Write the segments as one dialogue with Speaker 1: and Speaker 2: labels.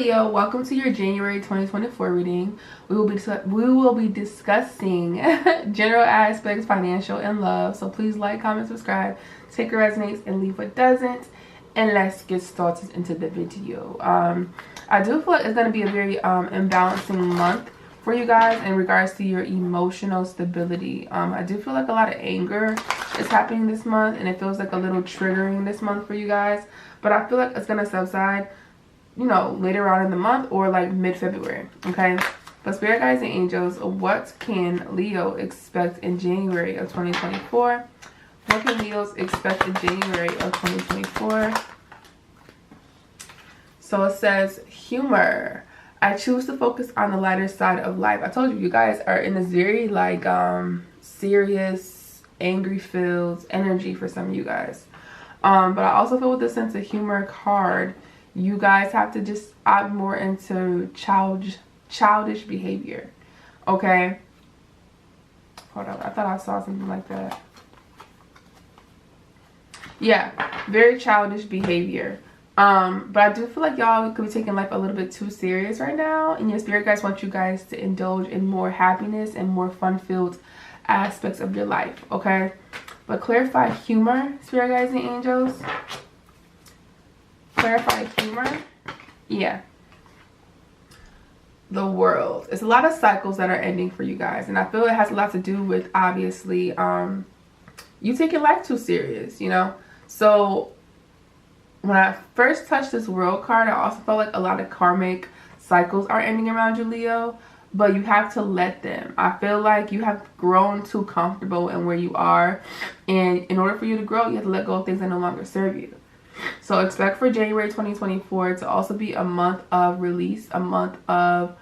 Speaker 1: Leo, welcome to your January 2024 reading. We will be discussing general aspects, financial, and love. So please like, comment, subscribe, take what resonates and leave what doesn't. And let's get started into the video. I do feel like it's going to be a very imbalancing month for you guys in regards to your emotional stability. I do feel like a lot of anger is happening this month, and it feels like a little triggering this month for you guys. But I feel like it's going to subside, you know, later on in the month or like mid-February, okay? But spirit guides and angels, what can Leo expect in January of 2024? What can Leos expect in January of 2024? So it says, humor. I choose to focus on the lighter side of life. I told you, you guys are in this very like serious, angry filled energy for some of you guys. But I also feel with the sense of humor card, you guys have to just opt more into childish behavior. Okay? Hold up. I thought I saw something like that. Yeah, very childish behavior. But I do feel like y'all could be taking life a little bit too serious right now, and your spirit guides want you guys to indulge in more happiness and more fun-filled aspects of your life, okay? But clarify humor, spirit guides and angels. Clarify humor. Yeah. The world. It's a lot of cycles that are ending for you guys, and I feel it has a lot to do with, obviously, you taking life too serious, you know? So when I first touched this world card, I also felt like a lot of karmic cycles are ending around you, Leo, but you have to let them. I feel like you have grown too comfortable in where you are, and in order for you to grow, you have to let go of things that no longer serve you. So expect for January 2024 to also be a month of release, a month of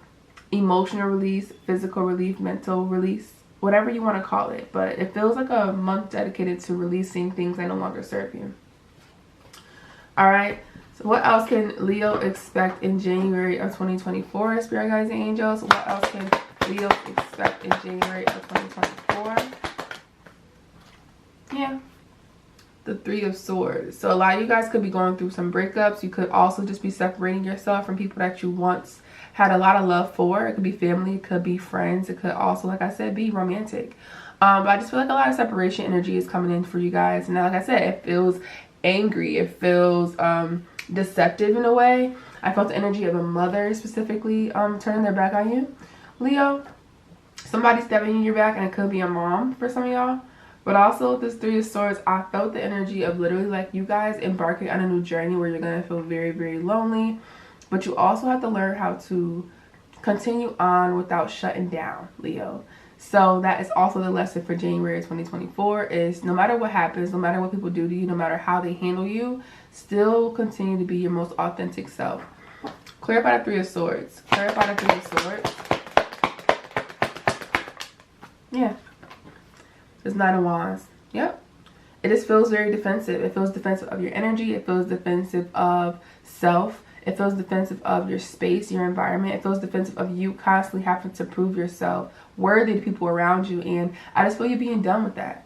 Speaker 1: emotional release, physical relief, mental release, whatever you want to call it. But it feels like a month dedicated to releasing things that no longer serve you. Alright, so what else can Leo expect in January of 2024, spirit guides and angels? What else can Leo expect in January of 2024? Yeah. The Three of Swords. So a lot of you guys could be going through some breakups. You could also just be separating yourself from people that you once had a lot of love for. It could be family, it could be friends, it could also, like I said, be romantic. But I just feel like a lot of separation energy is coming in for you guys. And like I said, it feels angry, it feels deceptive in a way. I felt the energy of a mother specifically turning their back on you, Leo. Somebody stepping in your back, and it could be a mom for some of y'all. But also with this Three of Swords, I felt the energy of literally like you guys embarking on a new journey where you're going to feel very, very lonely. But you also have to learn how to continue on without shutting down, Leo. So that is also the lesson for January 2024 is no matter what happens, no matter what people do to you, no matter how they handle you, still continue to be your most authentic self. Clarify the Three of Swords. Clarify the Three of Swords. Yeah. It's Nine of Wands. Yep. It just feels very defensive. It feels defensive of your energy. It feels defensive of self. It feels defensive of your space, your environment. It feels defensive of you constantly having to prove yourself worthy to people around you. And I just feel you being done with that.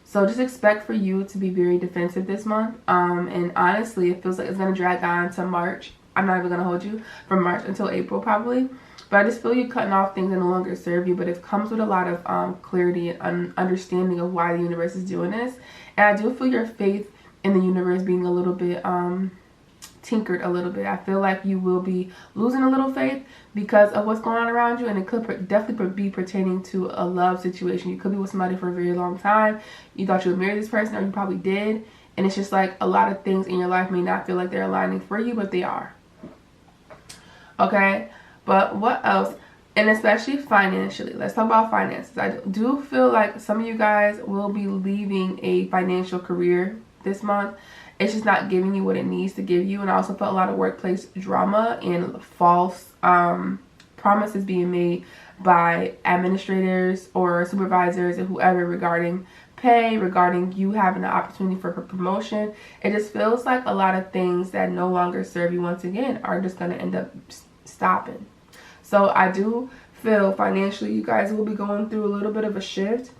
Speaker 1: So just expect for you to be very defensive this month. And honestly, it feels like it's going to drag on to March. I'm not even going to hold you from March until April probably. But I just feel you cutting off things that no longer serve you. But it comes with a lot of clarity and understanding of why the universe is doing this. And I do feel your faith in the universe being a little bit tinkered a little bit. I feel like you will be losing a little faith because of what's going on around you. And it could definitely be pertaining to a love situation. You could be with somebody for a very long time. You thought you would marry this person, or you probably did. And it's just like a lot of things in your life may not feel like they're aligning for you, but they are. Okay? But what else? And especially financially. Let's talk about finances. I do feel like some of you guys will be leaving a financial career this month. It's just not giving you what it needs to give you. And I also felt a lot of workplace drama and false promises being made by administrators or supervisors or whoever regarding pay, regarding you having an opportunity for promotion. It just feels like a lot of things that no longer serve you once again are just going to end up stopping. So I do feel financially you guys will be going through a little bit of a shift.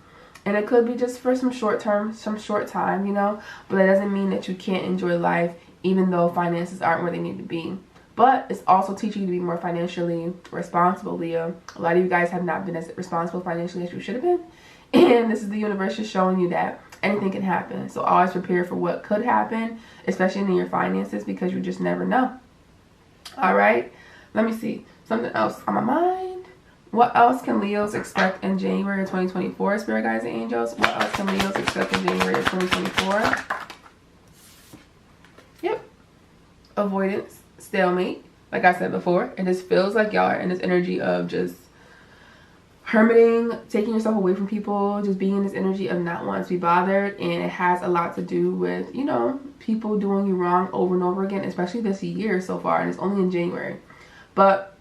Speaker 1: And it could be just for some short time, you know. But that doesn't mean that you can't enjoy life even though finances aren't where they need to be. but it's also teaching you to be more financially responsible, Leo. A lot of you guys have not been as responsible financially as you should have been. And this is the universe just showing you that anything can happen. So always prepare for what could happen, especially in your finances, because you just never know. All right, let me see. Something else on my mind. What else can Leos expect in January of 2024, Spirit Guides and Angels? What else can Leos expect in January of 2024? Yep. Avoidance, stalemate. Like I said before, it just feels like y'all are in this energy of just hermiting, taking yourself away from people, just being in this energy of not wanting to be bothered. And it has a lot to do with, you know, people doing you wrong over and over again, especially this year so far, and it's only in January. But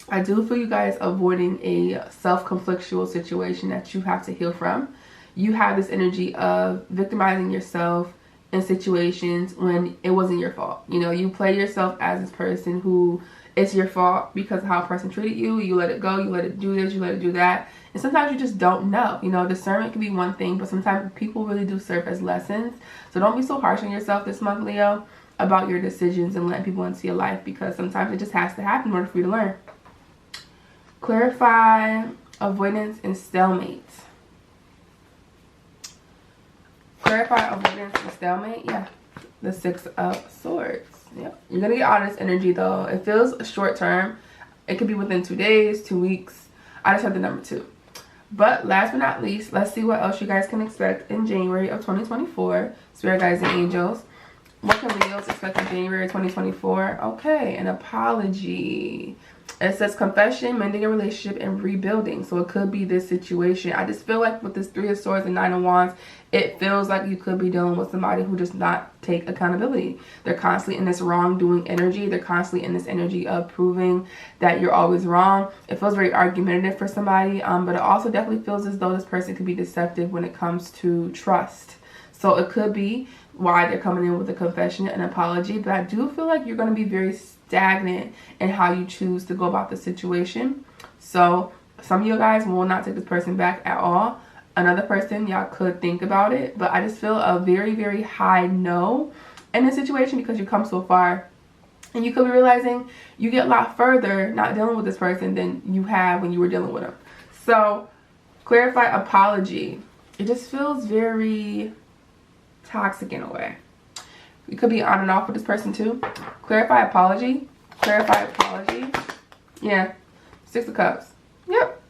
Speaker 1: I do feel you guys avoiding a self-conflictual situation that you have to heal from. You have this energy of victimizing yourself in situations when it wasn't your fault. You know, you play yourself as this person who it's your fault because of how a person treated you. You let it go, you let it do this, you let it do that. And sometimes you just don't know. You know, discernment can be one thing, but sometimes people really do serve as lessons. So don't be so harsh on yourself this month, Leo, about your decisions and letting people into your life, because sometimes it just has to happen in order for you to learn. Clarify, avoidance, and stalemate. Clarify, avoidance, and stalemate. Yeah, the 6 of Swords. Yep. You're gonna get out of this energy though. It feels short term. It could be within 2 days, 2 weeks. I just have the number 2. But last but not least, let's see what else you guys can expect in January of 2024. Spirit Guides and Angels. What can Leos expect in January 2024? Okay, an apology. It says confession, mending a relationship, and rebuilding. So it could be this situation. I just feel like with this 3 of Swords and 9 of Wands, it feels like you could be dealing with somebody who does not take accountability. They're constantly in this wrongdoing energy. They're constantly in this energy of proving that you're always wrong. It feels very argumentative for somebody, but it also definitely feels as though this person could be deceptive when it comes to trust. So it could be why they're coming in with a confession and apology. But I do feel like you're going to be very stagnant in how you choose to go about the situation. So some of you guys will not take this person back at all. Another person, y'all could think about it, but I just feel a very, very high no in this situation because you come so far, and you could be realizing you get a lot further not dealing with this person than you have when you were dealing with them. So clarify, apology. It just feels very toxic in a way. You could be on and off with this person too. Clarify, apology. Clarify, apology. Yeah, 6 of Cups. Yep.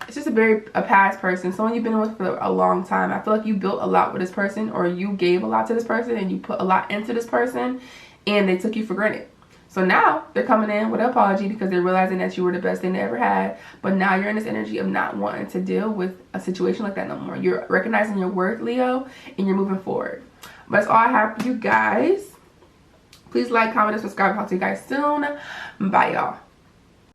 Speaker 1: It's just a past person, someone you've been with for a long time. I feel like you built a lot with this person, or you gave a lot to this person, and you put a lot into this person, and they took you for granted. So now they're coming in with an apology because they're realizing that you were the best thing they ever had. But now you're in this energy of not wanting to deal with a situation like that no more. You're recognizing your worth, Leo, and you're moving forward. But that's all I have for you guys. Please like, comment, and subscribe. I'll see you guys soon. Bye, y'all.